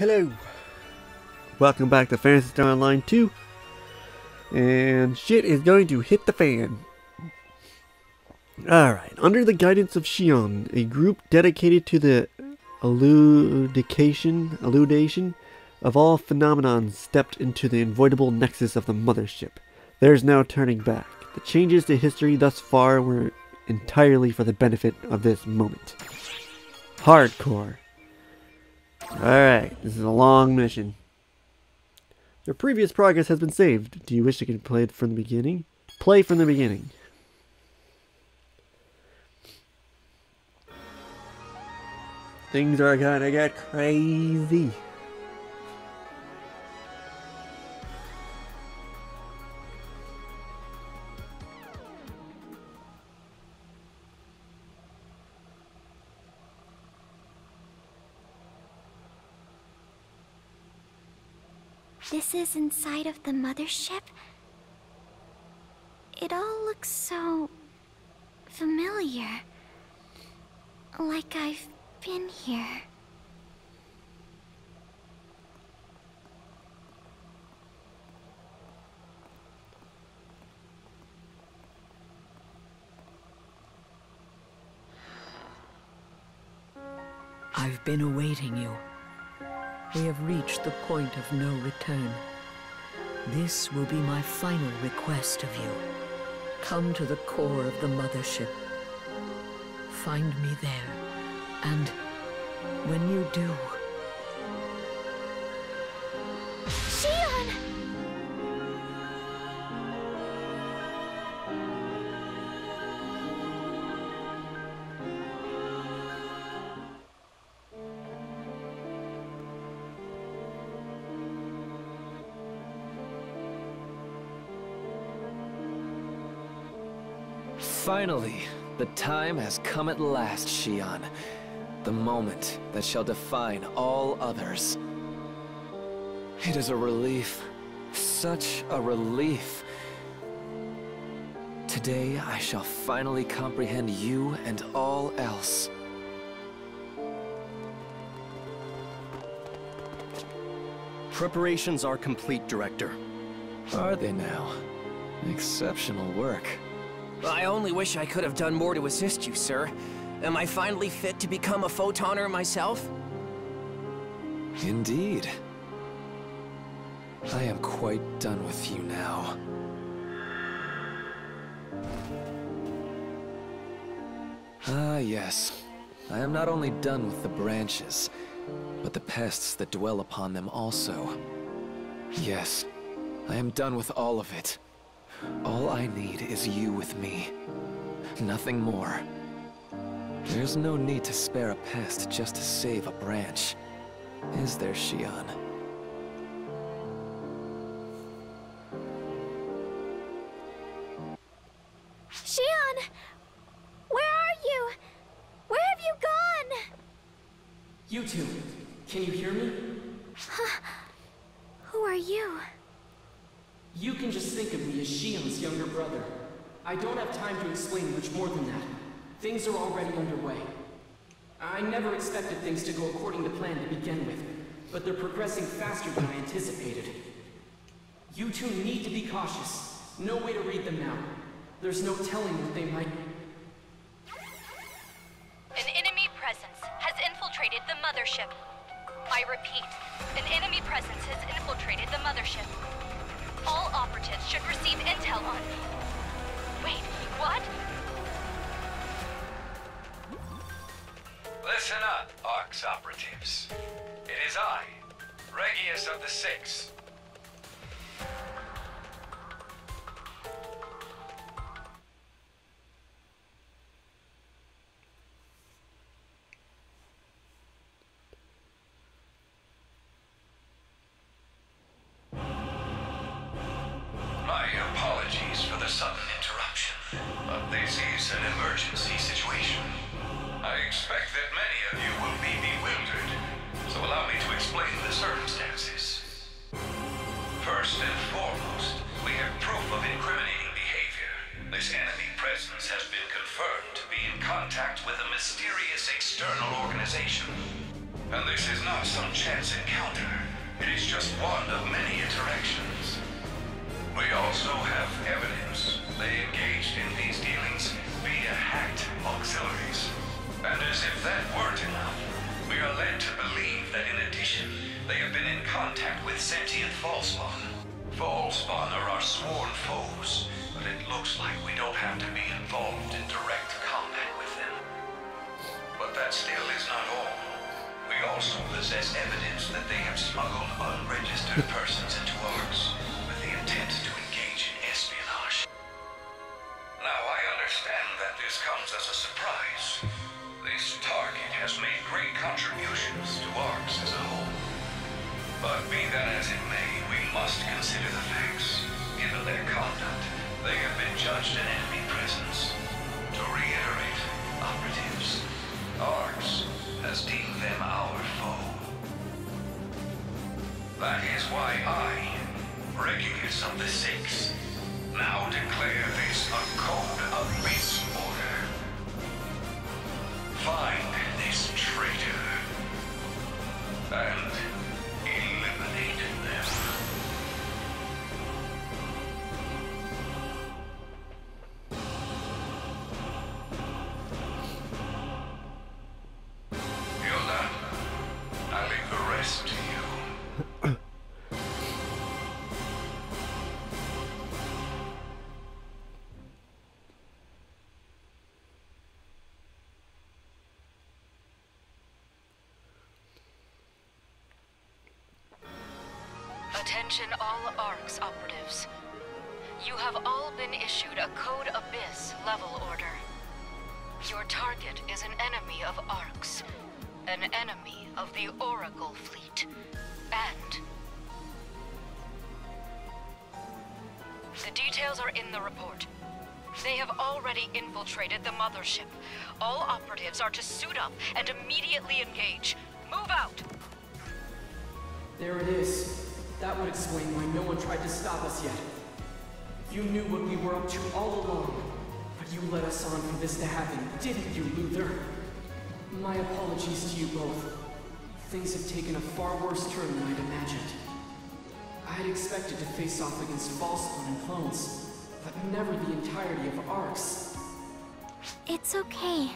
Hello! Welcome back to Phantasy Star Online 2. And shit is going to hit the fan. Alright, under the guidance of Xion, a group dedicated to the elucidation of all phenomenons stepped into the avoidable nexus of the Mothership. There's no turning back. The changes to history thus far were entirely for the benefit of this moment. Hardcore. Alright, this is a long mission. Your previous progress has been saved. Do you wish to get played from the beginning? Play from the beginning. Things are gonna get crazy. This is inside of the Mothership? It all looks so familiar. Like I've been here. I've been awaiting you. We have reached the point of no return. This will be my final request of you. Come to the core of the Mothership. Find me there, and when you do... Xion! Finally, the time has come at last, Xion. The moment that shall define all others. It is a relief. Such a relief. Today, I shall finally comprehend you and all else. Preparations are complete, Director. Are they now? Exceptional work. I only wish I could have done more to assist you, sir. Am I finally fit to become a photoner myself? Indeed. I am quite done with you now. Ah, yes. I am not only done with the branches, but the pests that dwell upon them also. Yes, I am done with all of it. All I need is you with me. Nothing more. There's no need to spare a pest just to save a branch. Is there, Xion? Xion! Where are you? Where have you gone? You two, can you hear me? Who are you? You can just think of me as Xion's younger brother. I don't have time to explain much more than that. Things are already underway. I never expected things to go according to plan to begin with, but they're progressing faster than I anticipated. You two need to be cautious. No way to read them now. There's no telling what they might... An enemy presence has infiltrated the Mothership. I repeat, an enemy presence has infiltrated the Mothership. All operatives should receive intel on... Wait, what? Listen up, ARKS operatives. It is I, Regius of the Six. My apologies for the sudden interruption, but this is an emergency situation. I expect that many of you will be bewildered, so allow me to explain the circumstances. First and foremost, we have proof of incriminating behavior. This enemy presence has been confirmed to be in contact with a mysterious external organization. And this is not some chance encounter. It is just one of many interactions. We also have evidence they engaged in these dealings via hacked auxiliaries. And as if that weren't enough, we are led to believe that in addition, they have been in contact with sentient Falspawn. Falspawn are our sworn foes, but it looks like we don't have to be involved in direct combat with them. But that still is not all. We also possess evidence that they have smuggled unregistered persons into ARKS with the intent to engage in espionage. Now I understand that this comes as a surprise. This target has made great contributions to ARKS as a whole. But be that as it may, we must consider the facts. Given their conduct, they have been judged an enemy presence. To reiterate, operatives, ARKS has deemed them our foe. That is why I, Regulus of the Six, now declare this a code of misorder. Find this traitor and eliminate them. Hilda, I leave the rest to you. Attention all ARKS operatives. You have all been issued a Code Abyss level order. Your target is an enemy of ARKS, an enemy of the Oracle fleet, and... The details are in the report. They have already infiltrated the Mothership. All operatives are to suit up and immediately engage. Move out! There it is. That would explain why no one tried to stop us yet. You knew what we were up to all along, but you led us on for this to happen, didn't you, Luther? My apologies to you both. Things have taken a far worse turn than I'd imagined. I had expected to face off against Falspawn and clones, but never the entirety of ARKS. It's okay.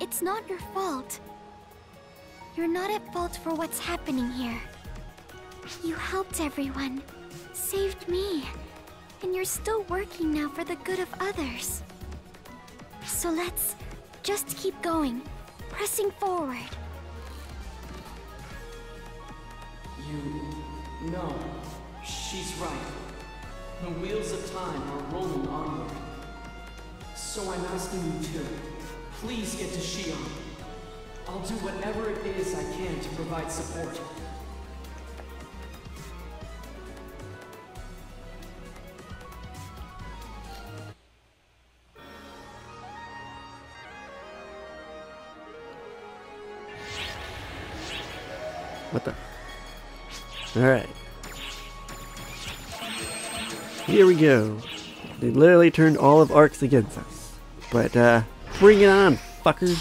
It's not your fault. You're not at fault for what's happening here. You helped everyone, saved me, and you're still working now for the good of others. So let's just keep going, pressing forward. No, she's right. The wheels of time are rolling onward. So I'm asking you to, please get to Xion. I'll do whatever it is I can to provide support. What the? Alright. Here we go. They literally turned all of ARKS against us. But, bring it on, fuckers.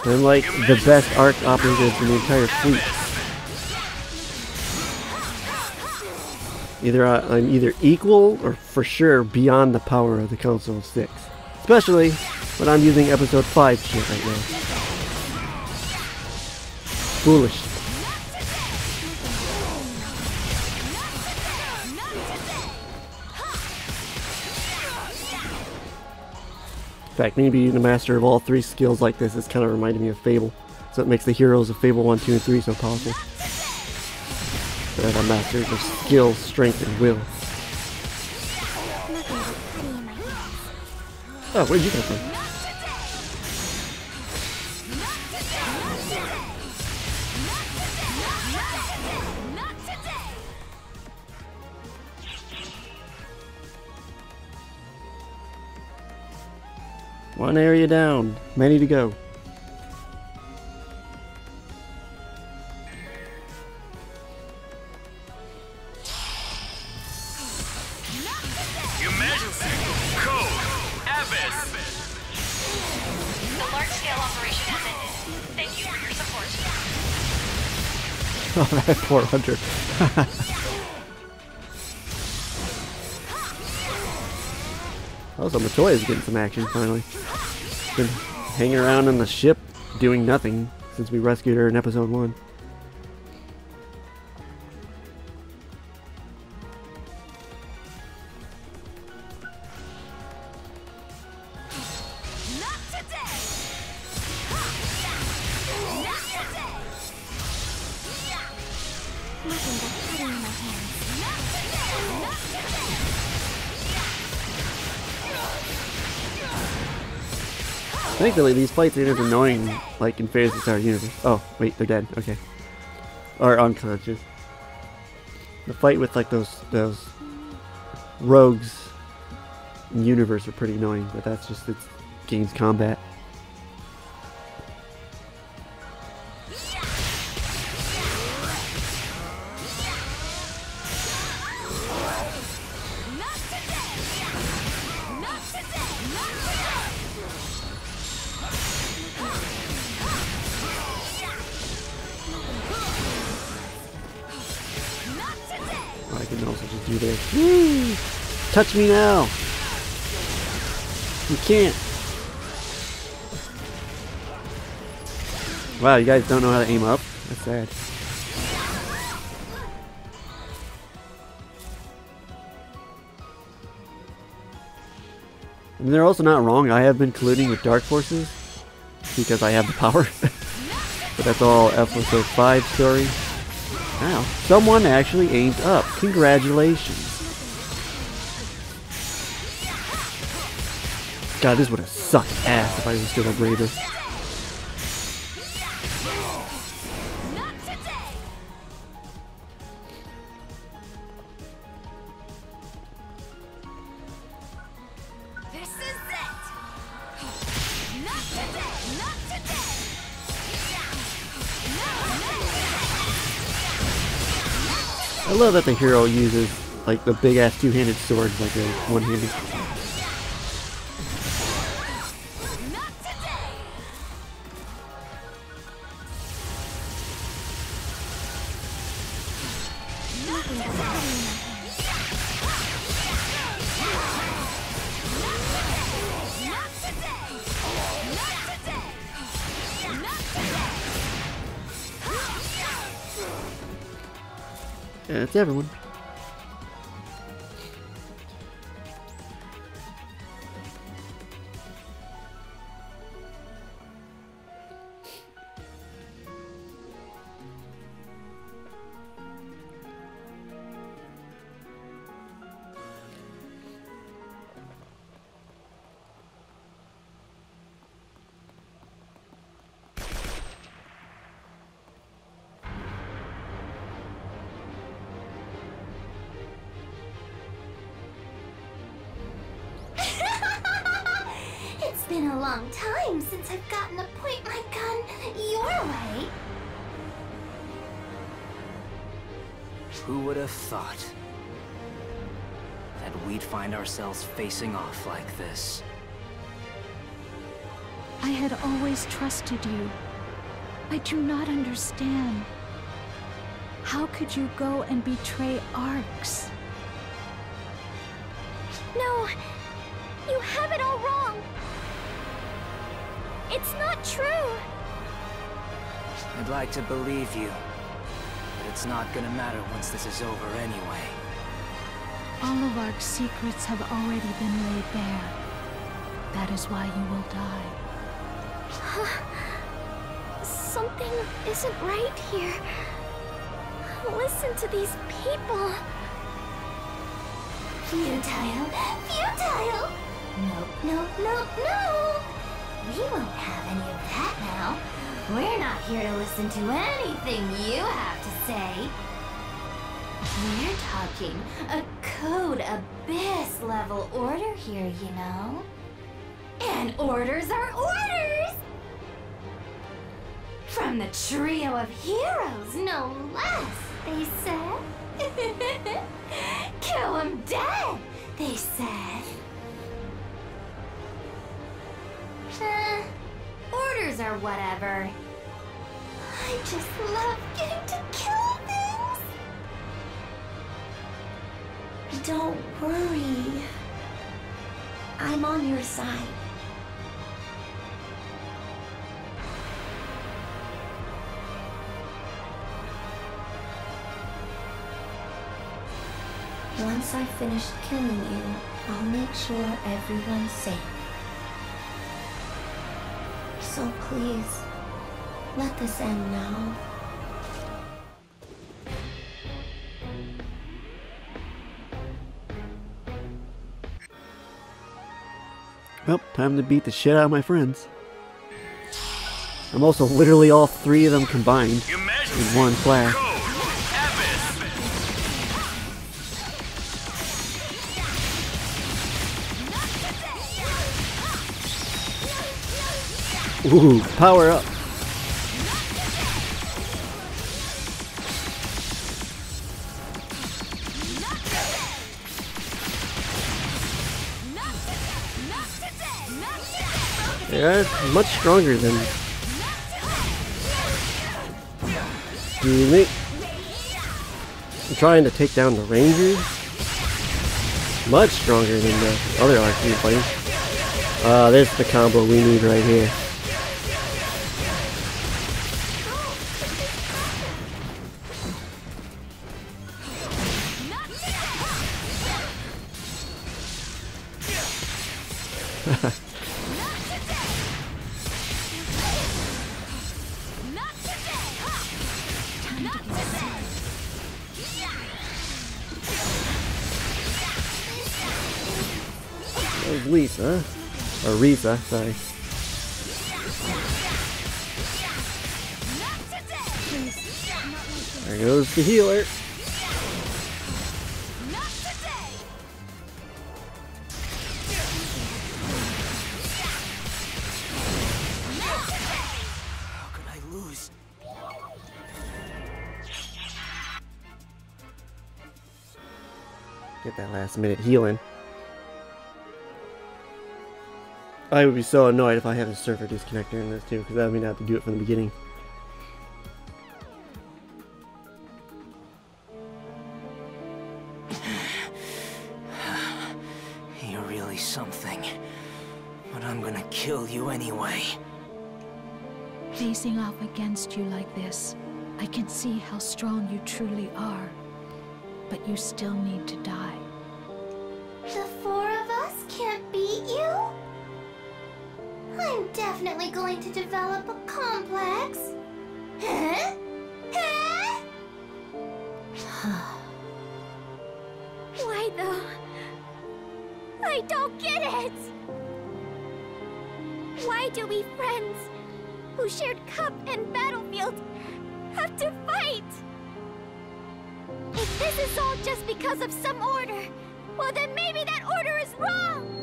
I'm like the best ARKS operatives in the entire fleet. I'm either equal or for sure beyond the power of the Council of Six. Especially when I'm using episode 5 shit right now. Foolish. In fact, me being the master of all three skills like this is kind of reminding me of Fable. So it makes the heroes of Fable 1, 2, and 3 so powerful. They're the masters of skill, strength, and will. Oh, where'd you come from? One area down, many to go. Emergency! Code! Abyss! The large-scale operation has ended. Thank you for your support. Oh, that poor hunter. Oh, so Matoi is getting some action finally. Been hanging around on the ship doing nothing since we rescued her in episode 1. Thankfully, these fights aren't as annoying like in Phantasy Star Universe. Oh, wait, they're dead. Okay. Or unconscious. The fight with like those rogues in Universe are pretty annoying, but that's just its game's combat. I can also just do this. Woo! Touch me now! You can't! Wow, you guys don't know how to aim up? That's sad. I mean, they're also not wrong. I have been colluding with Dark Forces because I have the power. But that's all episode 5 story. Wow, someone actually aimed up. Congratulations. God, this would have sucked ass if I was still a Raider. I love that the hero uses like the big ass two-handed sword like a one-handed. Yeah, it's everyone. It's been a long time since I've gotten to point my gun your way. Who would have thought that we'd find ourselves facing off like this? I had always trusted you. I do not understand. How could you go and betray ARKS? No, you have it all wrong. It's not true. I'd like to believe you, but it's not gonna matter once this is over anyway. All of ARK's secrets have already been laid bare. That is why you will die. Something isn't right here. Listen to these people. Futile! Futile! No. We won't have any of that now. We're not here to listen to anything you have to say. We're talking a Code Abyss level order here, you know? And orders are orders! From the trio of heroes, no less, they said. Kill him dead, they said. orders or whatever. I just love getting to kill things. Don't worry. I'm on your side. Once I finish killing you, I'll make sure everyone's safe. So please, let this end now. Well, time to beat the shit out of my friends. I'm also literally all three of them combined in one class. Ooh, power up. Yeah, it's much stronger than... Excuse me. I'm trying to take down the Rangers. Much stronger than the other ARKS we played. This is the combo we need right here. That was Lisa. Or Risa, sorry. There goes the healer. How could I lose? Get that last minute healing. I would be so annoyed if I have a server disconnector in this too, because that would mean I have to do it from the beginning. You're really something. But I'm gonna kill you anyway. Facing off against you like this, I can see how strong you truly are. But you still need to die. The four of us can't beat you? I'm definitely going to develop a complex. Huh? Huh? Why though? I don't get it! Why do we friends, who shared cup and battlefield, have to fight? If this is all just because of some order, well then maybe that order is wrong!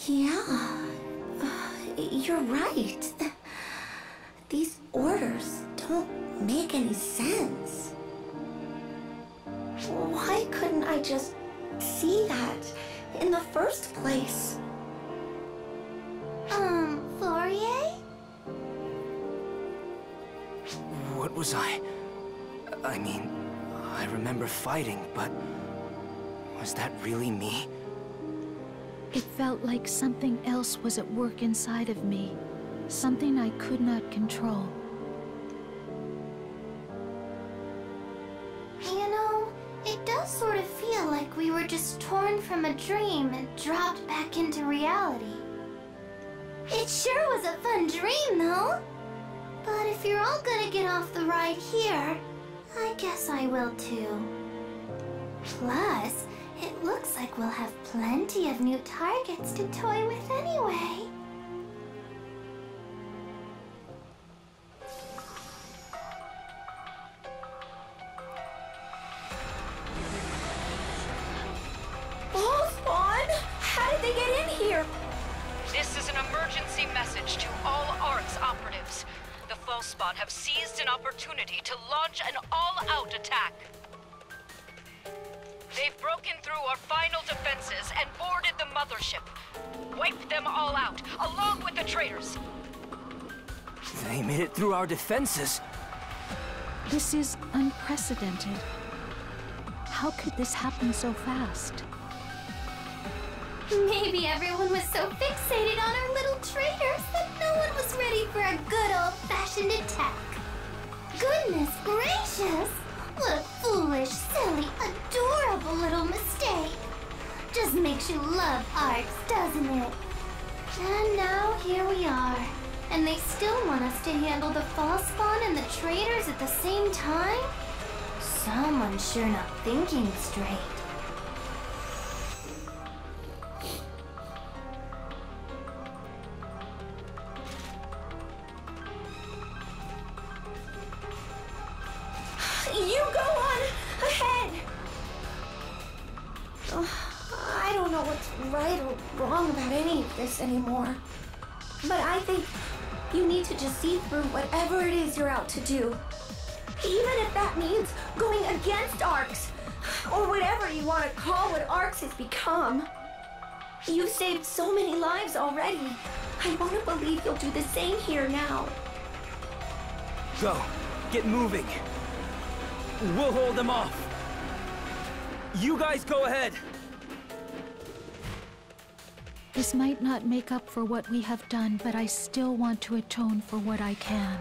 Yeah, you're right. These orders don't make any sense. Why couldn't I just see that in the first place? Fourier? What was I mean, I remember fighting, but was that really me? It felt like something else was at work inside of me. Something I could not control. You know, it does sort of feel like we were just torn from a dream and dropped back into reality. It sure was a fun dream, though. But if you're all gonna get off the ride here, I guess I will too. Plus, it looks like we'll have plenty of new targets to toy with anyway. Spawn? How did they get in here? This is an emergency message to all ARKS operatives. The False Spawn have seized an opportunity to launch an all-out attack. They've broken through our final defenses and boarded the Mothership. Wiped them all out, along with the traitors. They made it through our defenses. This is unprecedented. How could this happen so fast? Maybe everyone was so fixated on our little traitors that no one was ready for a good old-fashioned attack. Goodness gracious! What a foolish, silly, adorable little mistake. Just makes you love ARKS, doesn't it? And now here we are. And they still want us to handle the false spawn and the traitors at the same time? Someone's sure not thinking straight. You go on ahead. I don't know what's right or wrong about any of this anymore. But I think you need to just see through whatever it is you're out to do. Even if that means going against ARKS, or whatever you want to call what ARKS has become. You've saved so many lives already. I want to believe you'll do the same here now. Go. Get moving. We'll hold them off. You guys go ahead. This might not make up for what we have done, but I still want to atone for what I can.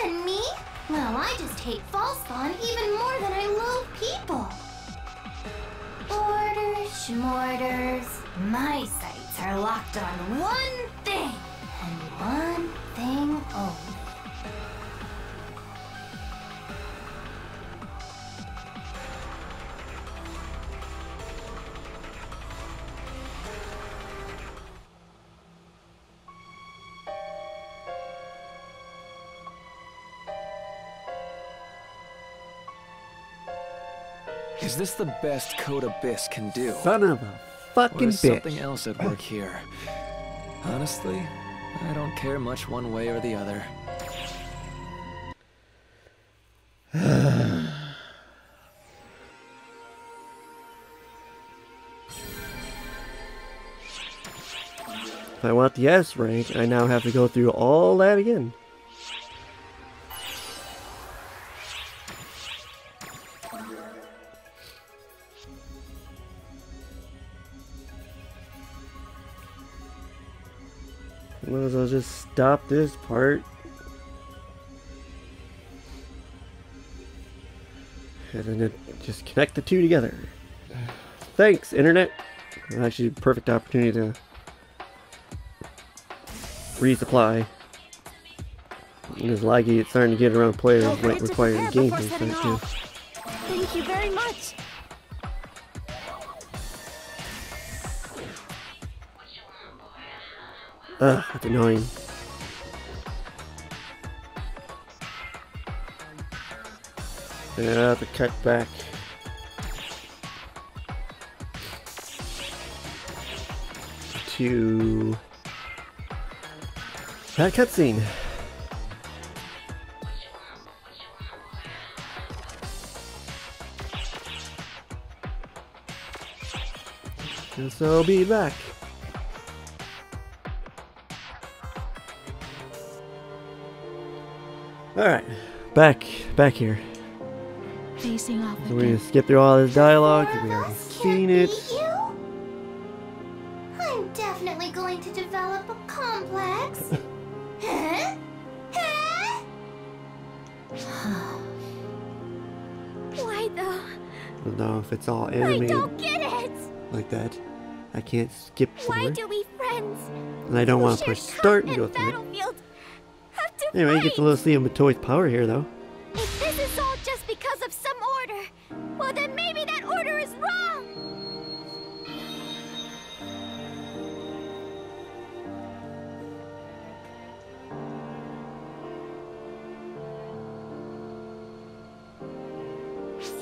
And me? Well, I just hate false spawn even more than I loathe people. Orders, schmorders. My sights are locked on one thing, and one thing only. Is this the best Code Abyss can do? Son of a Or fucking is bitch. something else at work here? Honestly, I don't care much one way or the other. If I want the S rank, I now have to go through all that again. Might as well just stop this part. And then just connect the two together. Thanks, Internet. Actually, perfect opportunity to resupply. And as laggy it's starting to get around players, might require a game restart too. Thank you very much. Ugh, that's annoying. And I have to cut back. To that cutscene. And so I'll be back. Alright, back here. Facing off So we're gonna skip through all this dialogue, we already seen it. I'm definitely going to develop a complex. Huh? Huh? Why though? I don't know if it's all I animated don't get it. like that. I can't skip Why forward. do we friends? And I don't want to who push share start and common go through it. battlefield have to Anyway, you fight? get to see Matoi's power here though. If this is all just because of some order, well then maybe that order is wrong.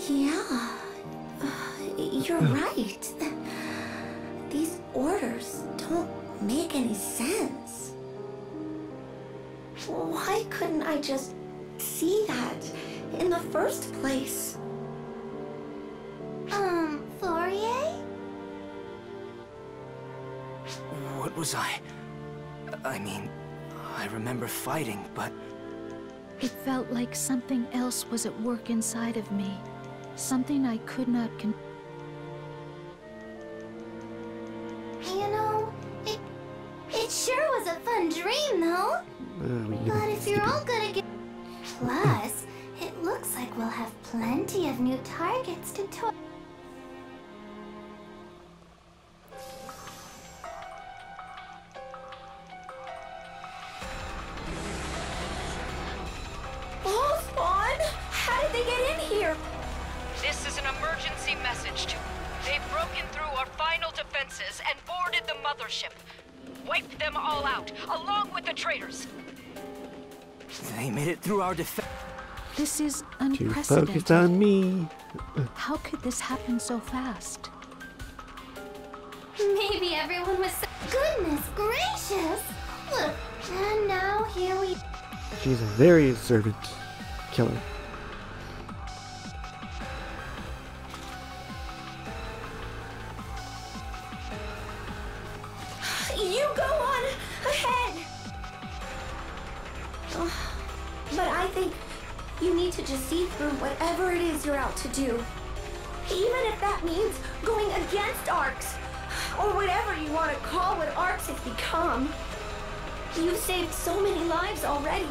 Yeah, you're right. orders don't make any sense. Why couldn't I just see that in the first place? Fourier? What was I? I mean, I remember fighting, but... It felt like something else was at work inside of me. Something I could not You know, it sure was a fun dream, though. But if you're all gonna get... Plus, it looks like we'll have plenty of new targets to toy. Oh, Spawn! How did they get in here? This is an emergency message to... They've broken through our final defenses and boarded the mothership. Wiped them all out, along with the traitors. They made it through our defense. This is Too unprecedented. focused on me. How could this happen so fast? Maybe everyone was so... Goodness gracious! Look, and now here we... She's a very observant killer. You go on ahead! But I think you need to just see through whatever it is you're out to do. Even if that means going against ARKS, or whatever you want to call what ARKS has become. You've saved so many lives already.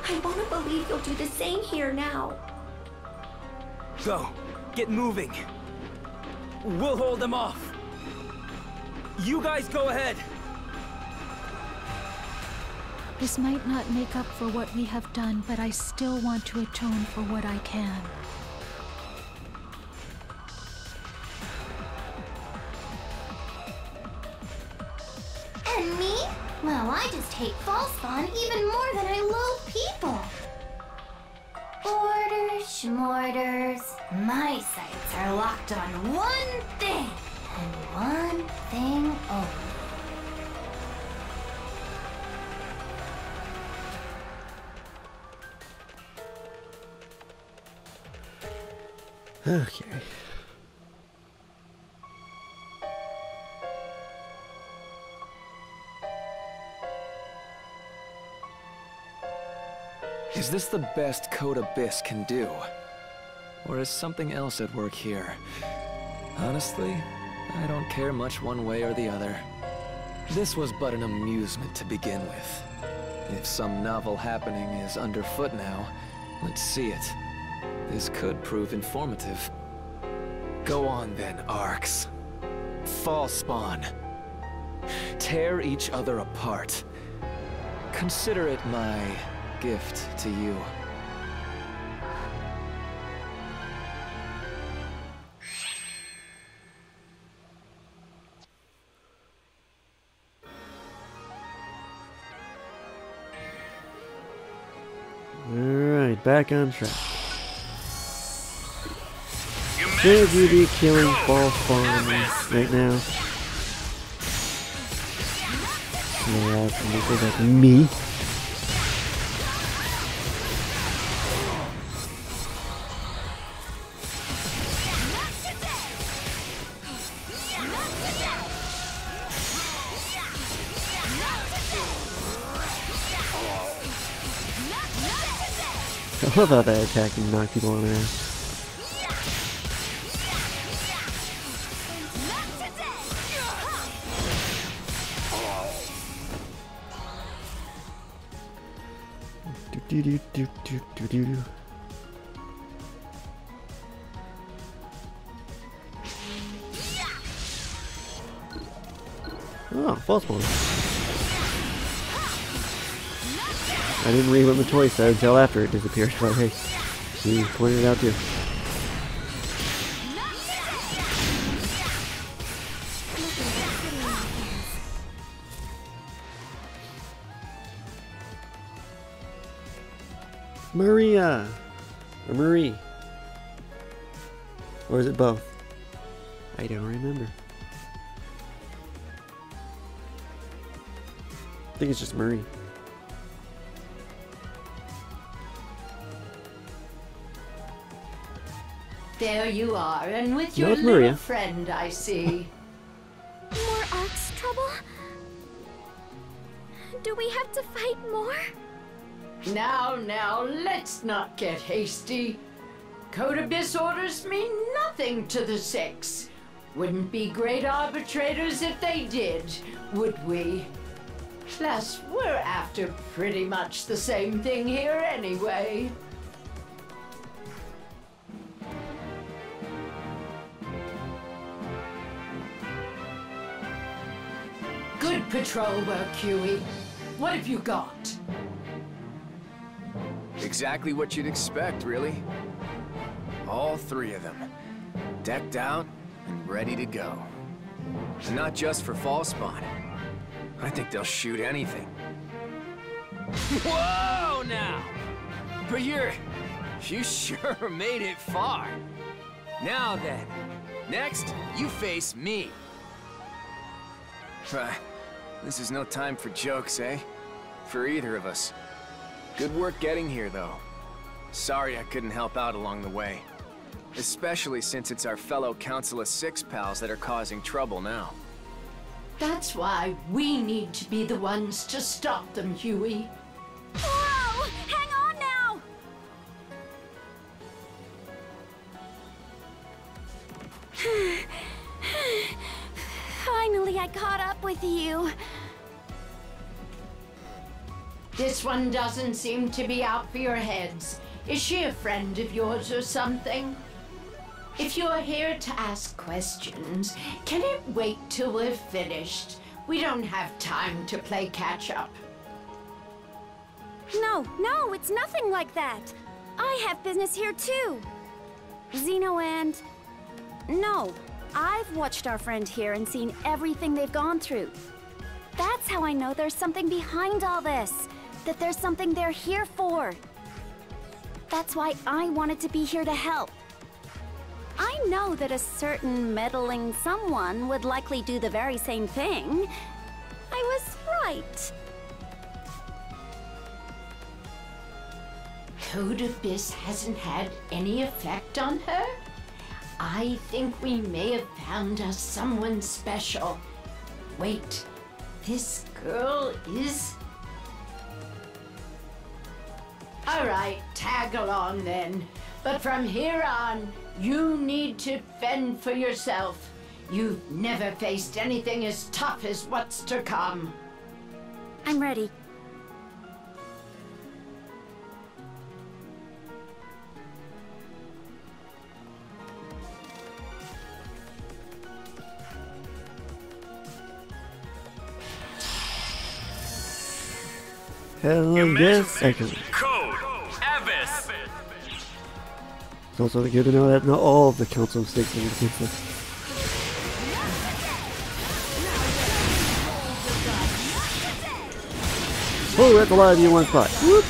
I want to believe you'll do the same here now. Go. Get moving. We'll hold them off. You guys go ahead. This might not make up for what we have done, but I still want to atone for what I can. And me? Well, I just hate Falspawn even more than I loathe people. Orders, schmorders. My sights are locked on one thing, and one thing only. Okay. Is this the best Code Abyss can do? Or is something else at work here? Honestly, I don't care much one way or the other. This was but an amusement to begin with. If some novel happening is underfoot now, let's see it. This could prove informative. Go on then, ARKS. Falspawn. Tear each other apart. Consider it my gift to you. Alright, back on track. Should you be killing Falspawn right now? Yeah, that's me. I love how that attack can knock people on their ass. Do. Oh, Falspawn. I didn't read what Matoi said until after it disappeared, but hey, she pointed it out too. Maria! Or Marie? Or is it both? I don't remember. think it's just Murray. There you are, and with No, your it's little Maria. friend, I see. More ARKS trouble? Do we have to fight more? Now, let's not get hasty. Code Abyss orders mean nothing to the Six. Wouldn't be great arbitrators if they did, would we? Plus, we're after pretty much the same thing here anyway. Good patrol work, Huey. What have you got? Exactly what you'd expect, really. All three of them. Decked out and ready to go. And not just for fall spawn. I think they'll shoot anything. Whoa, now! But you sure made it far. Now then, next, you face me. This is no time for jokes, eh? For either of us. Good work getting here, though. Sorry I couldn't help out along the way. Especially since it's our fellow Council of Six pals that are causing trouble now. That's why we need to be the ones to stop them, Huey. Whoa! Hang on now! Finally, I caught up with you. This one doesn't seem to be out for your heads. Is she a friend of yours or something? If you're here to ask questions, can it wait till we're finished? We don't have time to play catch-up. No, it's nothing like that. I have business here too. Zeno and... No, I've watched our friend here and seen everything they've gone through. That's how I know there's something behind all this. That there's something they're here for. That's why I wanted to be here to help. I know that a certain meddling someone would likely do the very same thing. I was right. Code Abyss hasn't had any effect on her? I think we may have found us someone special. Wait, this girl is... Alright, tag along then. But from here on, you need to fend for yourself. You've never faced anything as tough as what's to come. I'm ready. Hell yes, I can. Code Abyss. It's also good to know that not all of the Council of Six are against us. Oh, that's a lot of you in one spot. Whoop!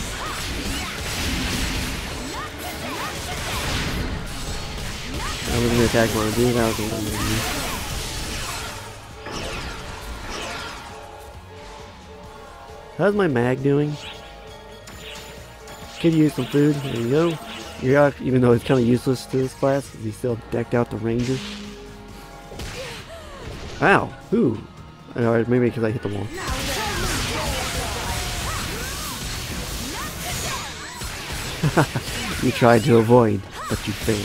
I was gonna attack one of these. I was gonna How's my mag doing? Could use some food. There you go. You're out, even though it's kind of useless to this class, he's still decked out the ranger. Ow! Ooh! Or maybe because I hit the wall. You tried to avoid, but you failed.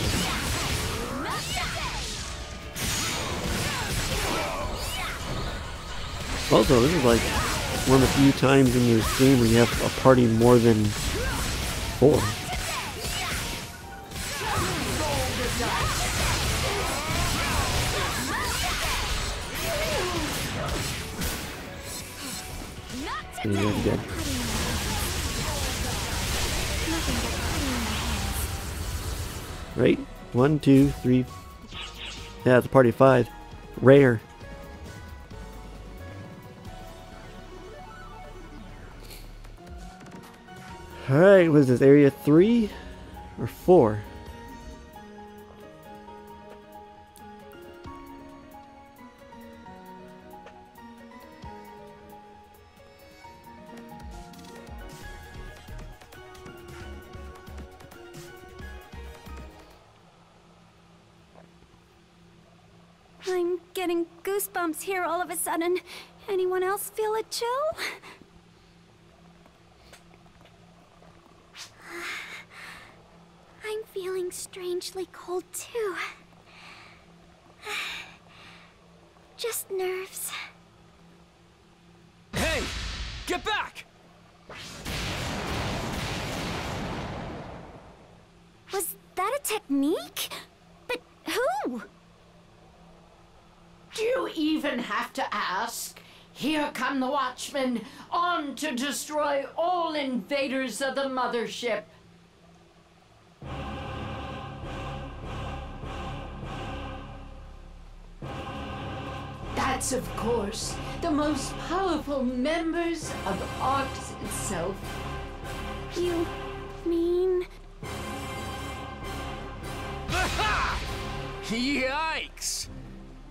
Also, this is like one of the few times in your game where you have a party more than 4. And you're already dead. Right? 1, 2, 3. Yeah, it's a party of 5. Rare. Alright, what is this? Area 3 or 4? I'm getting goosebumps here all of a sudden. Anyone else feel a chill? I'm feeling strangely cold too. Just nerves. Hey! Get back! Was that a technique? But who? Do you even have to ask? Here come the Watchmen, on to destroy all invaders of the Mothership. That's, of course, the most powerful members of ARKS itself. You mean... Yikes!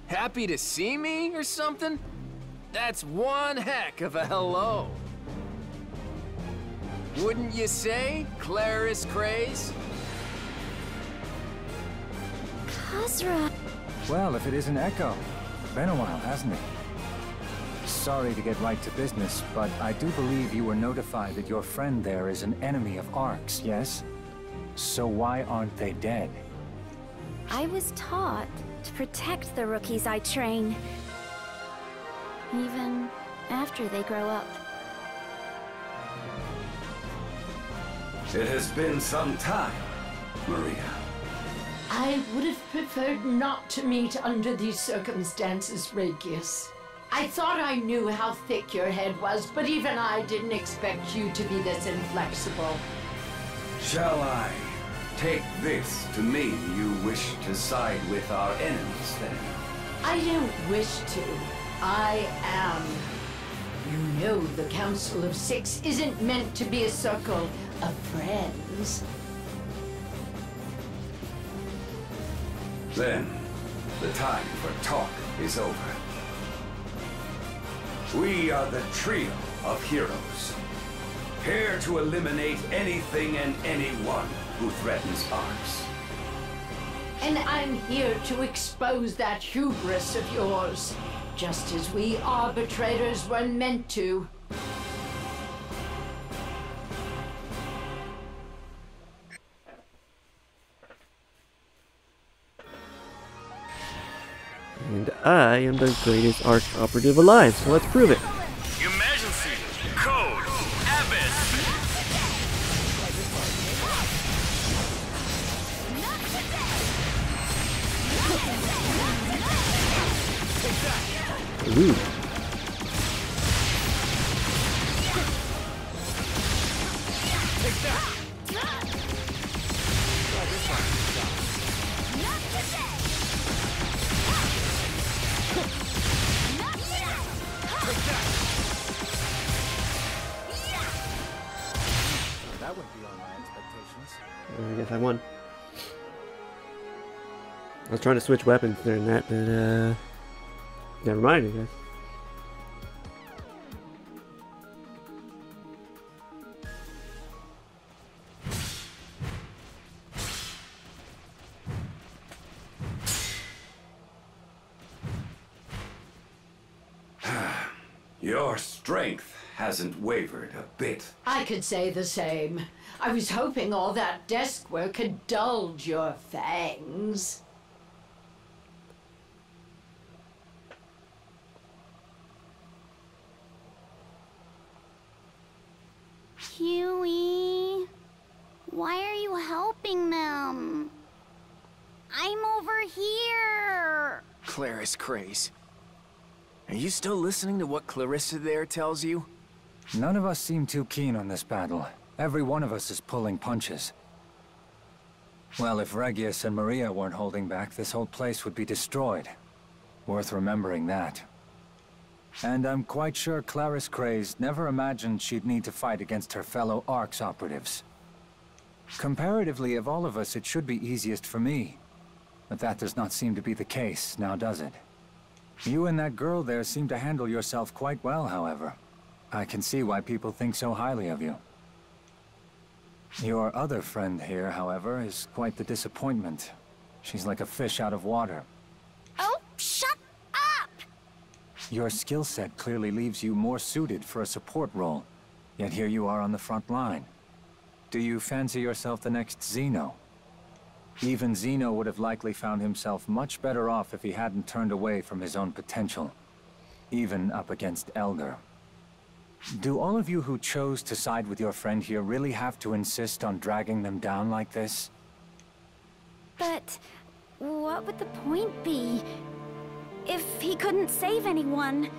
Happy to see me or something? That's one heck of a hello. Wouldn't you say, Claris Craze? Khazra. Well, if it isn't Echo. Been a while, hasn't it? Sorry to get right to business, but I do believe you were notified that your friend there is an enemy of ARKS, yes? So why aren't they dead? I was taught to protect the rookies I train. Even after they grow up. It has been some time, Maria. I would have preferred not to meet under these circumstances, Regius. I thought I knew how thick your head was, but even I didn't expect you to be this inflexible. Shall I take this to mean you wish to side with our enemies, then? I don't wish to. I am. You know the Council of Six isn't meant to be a circle of friends. Then, the time for talk is over. We are the trio of heroes, here to eliminate anything and anyone who threatens ARKS. And I'm here to expose that hubris of yours, just as we arbitrators were meant to. And I am the greatest ARKS operative alive, so let's prove it. Emergency! Code! Abyss! Ooh. That went beyond my expectations. I guess I won. I was trying to switch weapons during that, but never mind, I guess. Your strength hasn't wavered a bit. I could say the same. I was hoping all that desk work had dulled your fangs. Huey, why are you helping them? I'm over here. Claris Craze. Are you still listening to what Clarissa there tells you? None of us seem too keen on this battle. Every one of us is pulling punches. Well, if Regius and Maria weren't holding back, this whole place would be destroyed. Worth remembering that. And I'm quite sure Claris Craze never imagined she'd need to fight against her fellow ARKS operatives. Comparatively, of all of us, it should be easiest for me. But that does not seem to be the case, now does it? You and that girl there seem to handle yourself quite well, however. I can see why people think so highly of you. Your other friend here, however, is quite the disappointment. She's like a fish out of water. Oh, shut Your skill set clearly leaves you more suited for a support role, yet here you are on the front line. Do you fancy yourself the next Xeno? Even Xeno would have likely found himself much better off if he hadn't turned away from his own potential, even up against Elder. Do all of you who chose to side with your friend here really have to insist on dragging them down like this? But what would the point be? If he couldn't save anyone?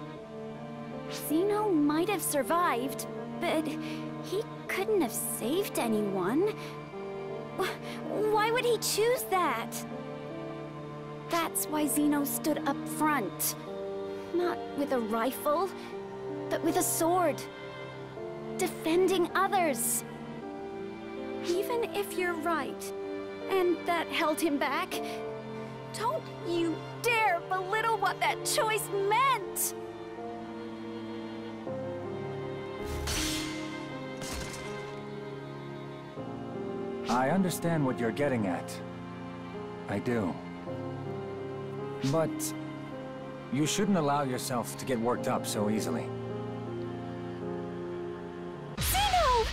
Xeno might have survived, but he couldn't have saved anyone. Why would he choose that? That's why Xeno stood up front. Not with a rifle, but with a sword. Defending others. Even if you're right, and that held him back, don't you dare belittle what that choice meant! I understand what you're getting at. I do. But you shouldn't allow yourself to get worked up so easily. Xeno!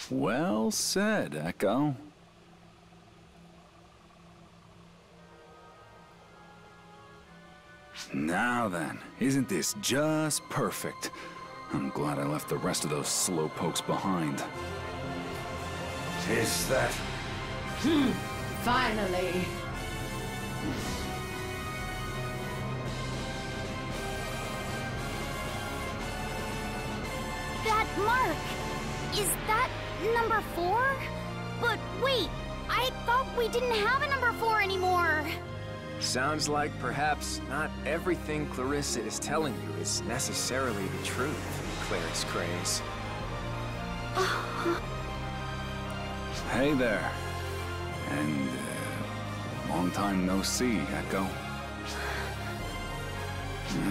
Well said, Echo. Now then, isn't this just perfect? I'm glad I left the rest of those slowpokes behind. Is that... Finally. That mark! Is that number 4? But wait, I thought we didn't have a number 4 anymore! Sounds like perhaps not everything Clarissa is telling you is necessarily the truth, Clarice Craze. Hey there. And, long time no see, Echo.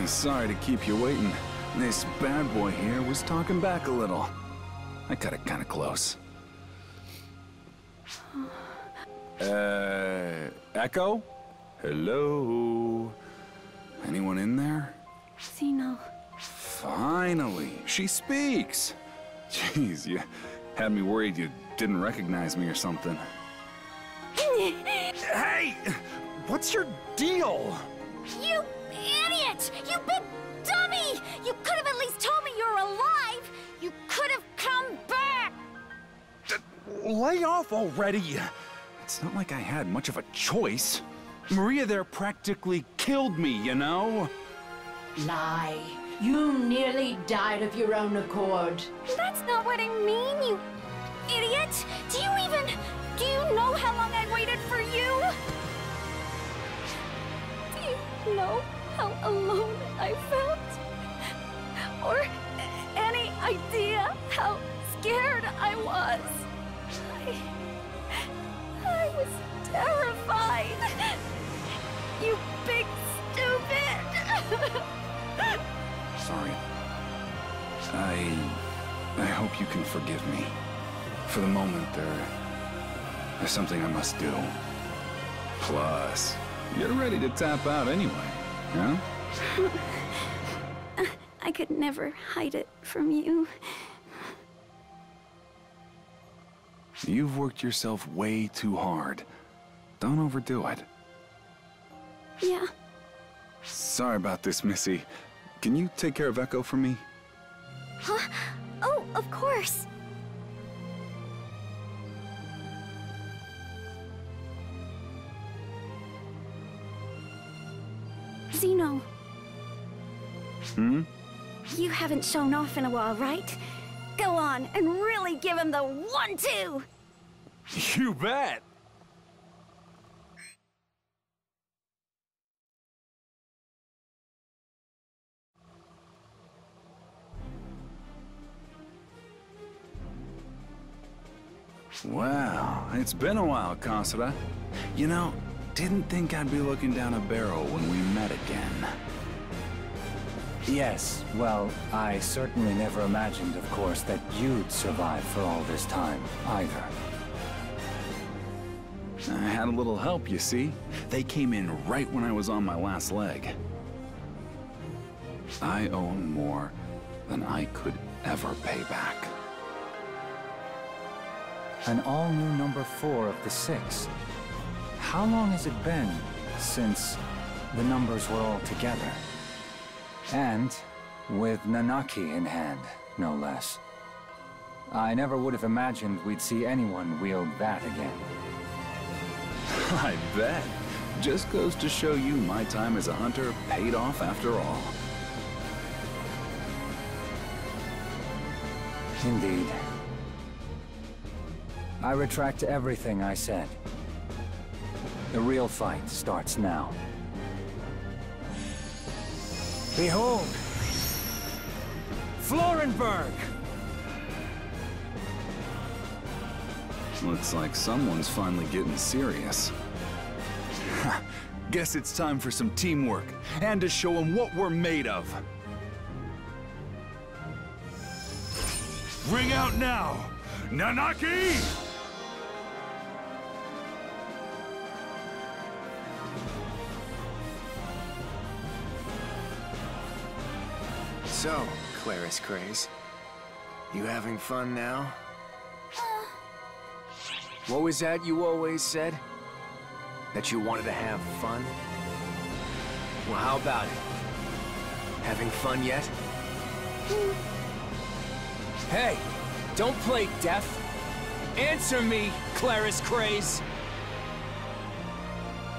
Sorry to keep you waiting. This bad boy here was talking back a little. I cut it kinda close. Echo? Hello? Anyone in there? Xeno. Finally, she speaks. Jeez, you had me worried you didn't recognize me or something. Hey! What's your deal? You idiot! You big dummy! You could have at least told me you're alive! You could have come back! Lay off already! It's not like I had much of a choice. Maria there practically killed me, you know? Lie. You nearly died of your own accord. That's not what I mean, you idiot! Do you know how long I waited for you? Do you know how alone I felt? Or any idea how scared I was? I was terrified. You big stupid. Sorry. I hope you can forgive me. For the moment, there's something I must do. Plus, you're ready to tap out anyway, huh? I could never hide it from you. You've worked yourself way too hard. Don't overdo it. Yeah. Sorry about this, Missy. Can you take care of Echo for me? Huh? Oh, of course. Xeno. You haven't shown off in a while, right? Go on and really give him the 1-2! You bet! Wow, it's been a while, Kasura. You know, didn't think I'd be looking down a barrel when we met again. Yes, well, I certainly never imagined, of course, that you'd survive for all this time, either. I had a little help, you see. they came in right when I was on my last leg. I own more than I could ever pay back. An all-new number 4 of the 6. How long has it been since the numbers were all together? And with Nanaki in hand, no less. I never would have imagined we'd see anyone wield that again. I bet. Just goes to show you my time as a hunter paid off after all. Indeed. I retract everything I said. The real fight starts now. Behold! Florenberg! Looks like someone's finally getting serious. Guess it's time for some teamwork, and to show them what we're made of. Ring out now! Nanaki! So, Claris Craze, you having fun now? What was that you always said? That you wanted to have fun? Well, how about it? Having fun yet? Hey, don't play deaf. Answer me, Claris Craze.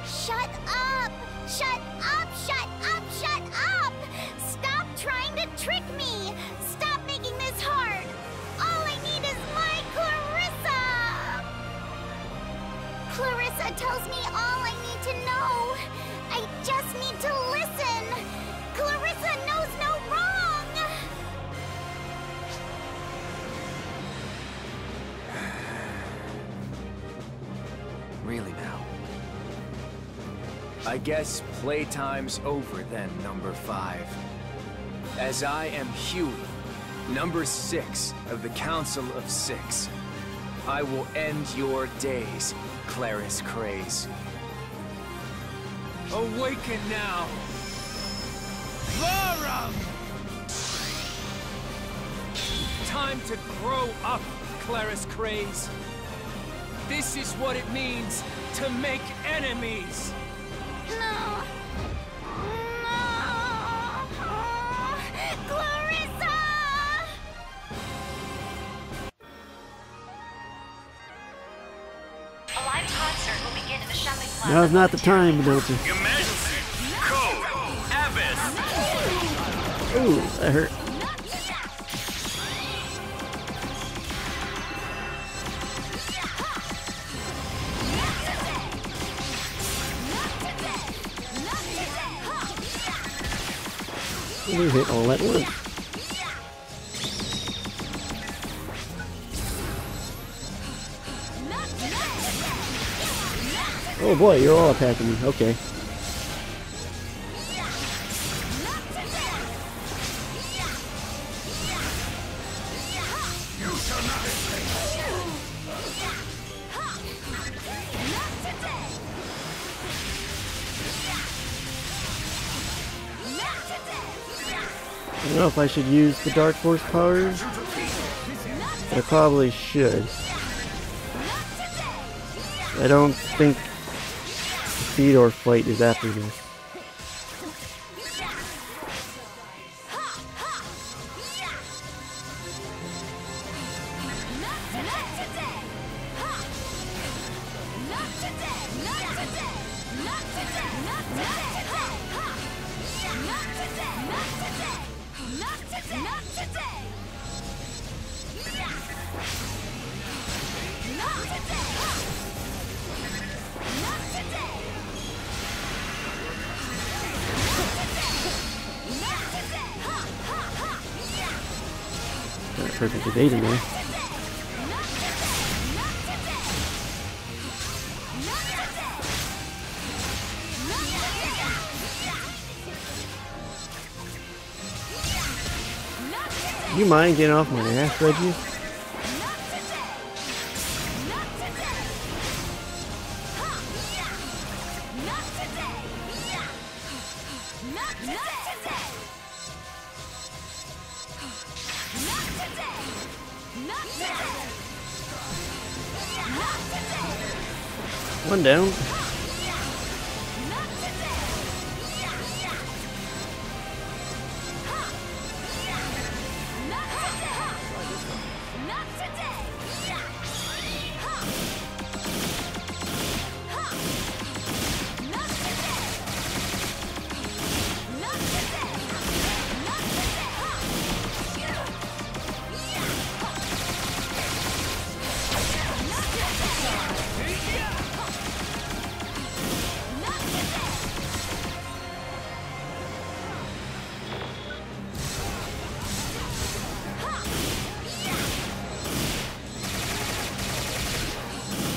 Shut up! Shut up! Shut up! Shut up! Stop trying to trick me! Stop making this hard! All I need is my Clarissa! Clarissa tells me all I need to know. I just need to listen. Clarissa knows no wrong! Really now? I guess playtime's over then, number 5. As I am Huey, number 6 of the Council of 6, I will end your days, Claris Craze. Awaken now! Varum! Time to grow up, Claris Craze. This is what it means to make enemies. No! No! Clarissa! A live concert will begin in the shopping plaza. Now's not the time, Melty. Emergency! Code! Abyss! Ooh, that hurt. We hit all at once. Oh boy, you're all attacking me. Okay. I don't know if I should use the Dark Force powers, but I probably should. I don't think Speed or Flight is after this. Got a perfect evade in there. You mind getting off my ass, Reggie? One down.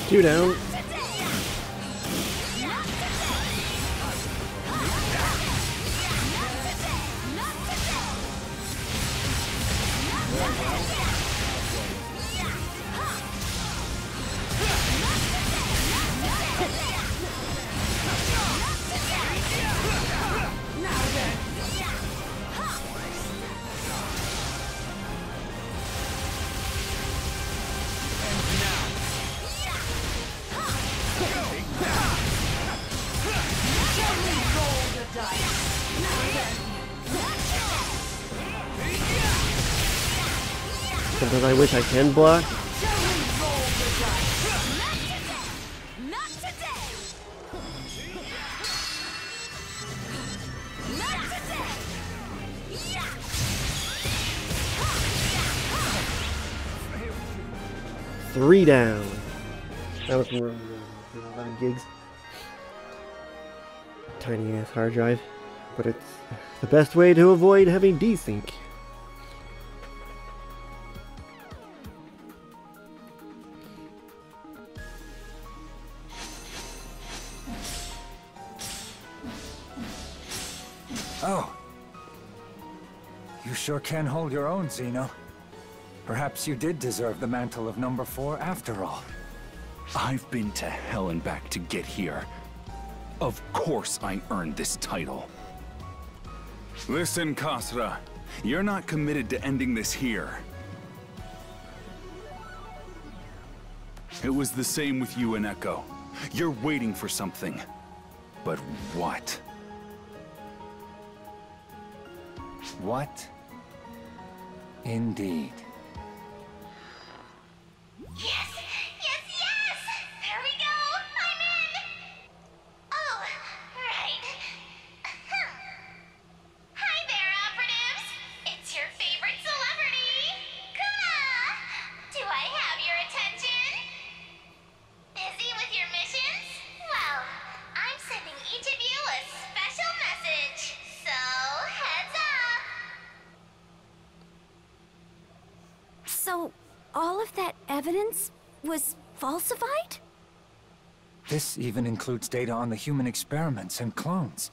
Two down. Sometimes I wish I can block. Three down. That was from 11 gigs. Tiny ass hard drive, but it's the best way to avoid having desync. Oh. You sure can hold your own, Xeno. Perhaps you did deserve the mantle of number 4 after all. I've been to hell and back to get here. Of course I earned this title. Listen, Kasra. You're not committed to ending this here. It was the same with you and Echo. You're waiting for something. But what? What? Indeed. Yes! Yes, yes! There we go! I'm in! Oh, right. Hi there, operatives! It's your favorite celebrity, Kuna! Do I have your attention? Busy with your missions? Well, I'm sending each of you a special message. So, heads up! So, all of that evidence was falsified? This even includes data on the human experiments and clones.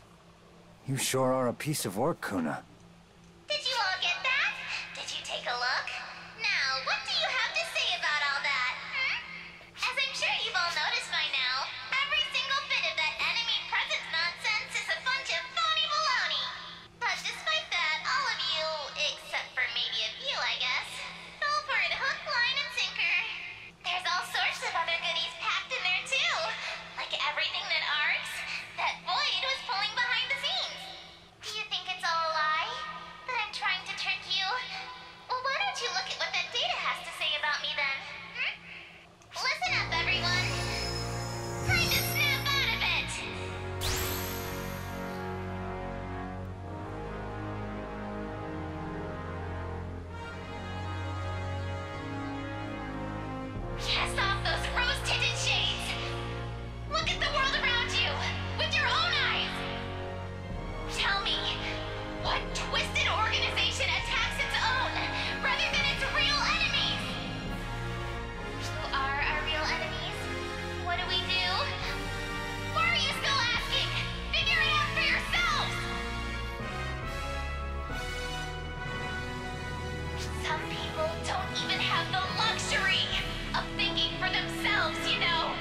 You sure are a piece of work, Kuna. Did you all get that? Did you take a look? Now, what do you have to say about all that? As I'm sure you've all noticed by now, every single bit of that enemy presence nonsense is a bunch of phony baloney. But despite that, all of you, except for maybe a few, I guess, fell for it hook, line, and sinker. There's all sorts of other goodies packed in there too, like everything that ARKS, that Void was pulling behind the scenes. Do you think it's all a lie? That I'm trying to trick you? Well, why don't you look at what that data has to say about me then? Listen up, everyone. Time to snap out of it. Cast off those rose-tinted shades. Look at the world around you with your own eyes. Tell me, what twisted organization attacks its own rather than its real enemies? Who are our real enemies? What do we do? Why are you still asking? Figure it out for yourselves! Some people don't even have the luxury of thinking for themselves, you know.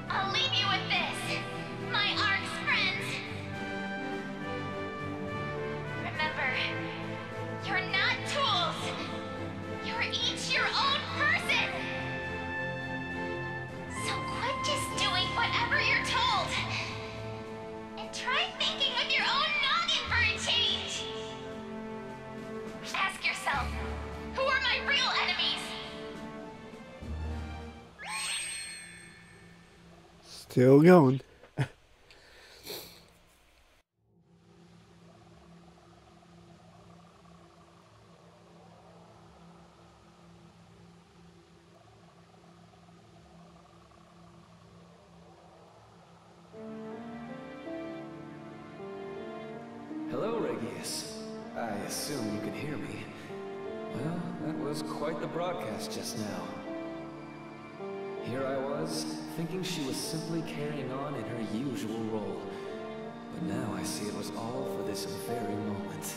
I'll leave you with this, my ARKS friends. Remember, you're not tools. Still going. Hello, Regius. I assume you can hear me. Well, that was quite the broadcast just now. Here I was, thinking she was simply carrying on in her usual role. But now I see it was all for this very moment.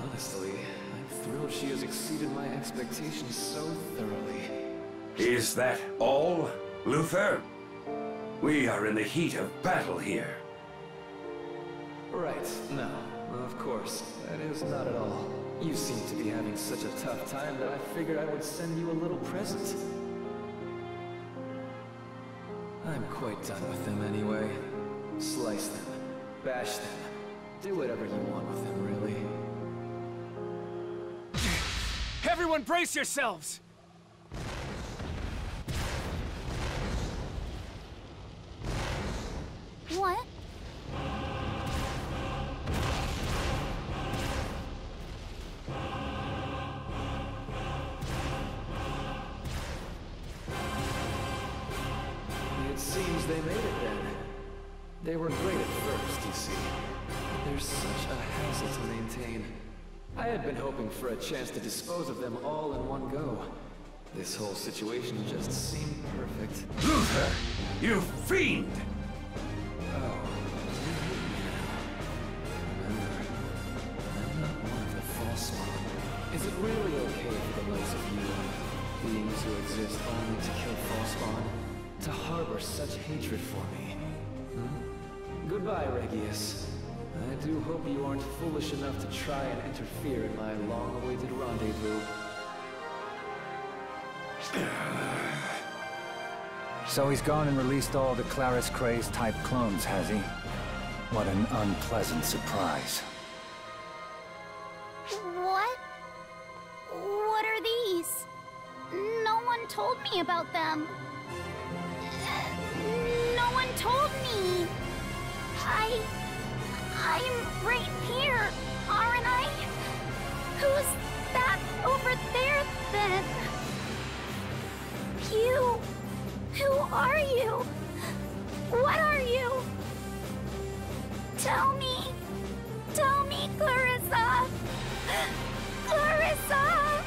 Honestly, I'm thrilled she has exceeded my expectations so thoroughly. Is that all, Luther? We are in the heat of battle here. Right, no, of course, that is not at all. You seem to be having such a tough time that I figured I would send you a little present. I'm quite done with them anyway. Slice them, bash them, do whatever you want with them, really. Everyone brace yourselves! What? It seems they made it then. They were great at first, you see. They're such a hassle to maintain. I had been hoping for a chance to dispose of them all in one go. This whole situation just seemed perfect. Luther! You fiend! Oh. Remember, I'm not one of the false spawn. Is it really okay for the likes of you, beings who exist only to kill false spawn, to harbor such hatred for me? Goodbye, Regius. I do hope you aren't foolish enough to try and interfere in my long-awaited rendezvous. So he's gone and released all the Claris Craze type clones, has he? What an unpleasant surprise. What? What are these? No one told me about them. No one told me. I'm right here, aren't I? Who's that over there, then? You... Who are you? What are you? Tell me, Clarissa! Clarissa!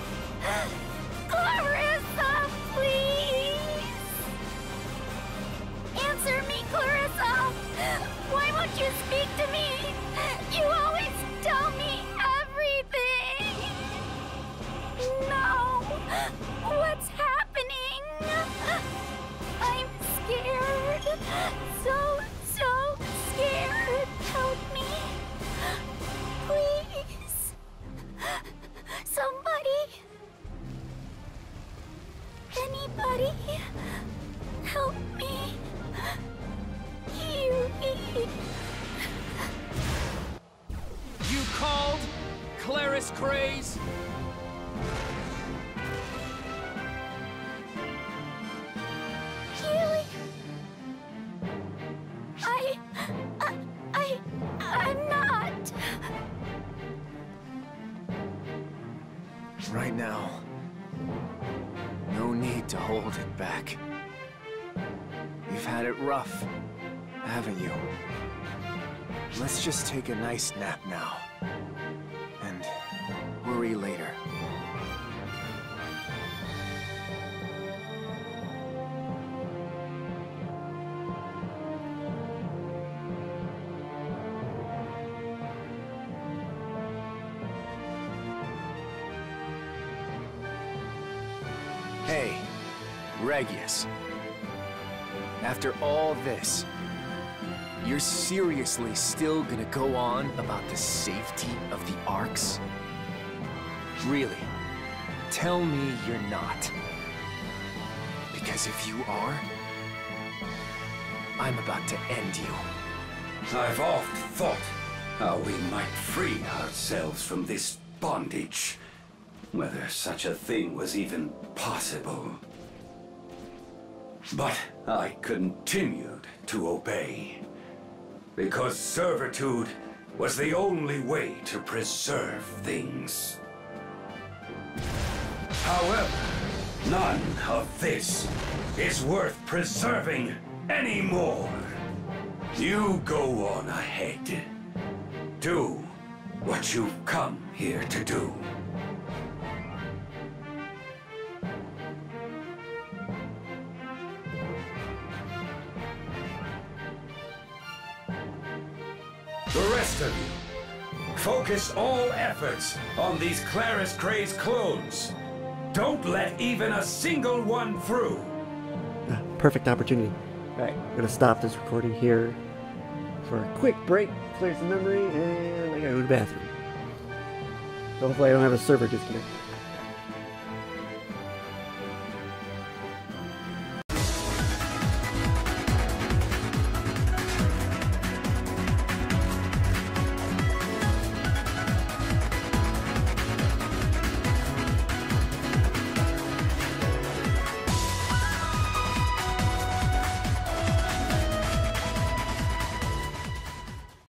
Clarissa, please! Answer me, Clarissa! Why won't you speak to me? You always tell me everything! No! What's happening? I'm scared. So scared. Help me. Please. Somebody. Anybody. Help me. You called? Claris Craze? Huey. I'm not. Right now. No need to hold it back. You've had it rough, haven't you? Let's just take a nice nap now. And worry later. Hey, Regius. After all this, you're seriously still gonna go on about the safety of the ARKS? Really? Tell me you're not. Because if you are, I'm about to end you. I've oft thought how we might free ourselves from this bondage. Whether such a thing was even possible. But I continued to obey. Because servitude was the only way to preserve things. However, none of this is worth preserving anymore. You go on ahead. Do what you've come here to do. The rest of you, focus all efforts on these Claris Gray's clones. Don't let even a single one through. Perfect opportunity. Alright, I'm gonna stop this recording here for a quick break, clear some memory, and I gotta go to the bathroom. So hopefully I don't have a server disconnect.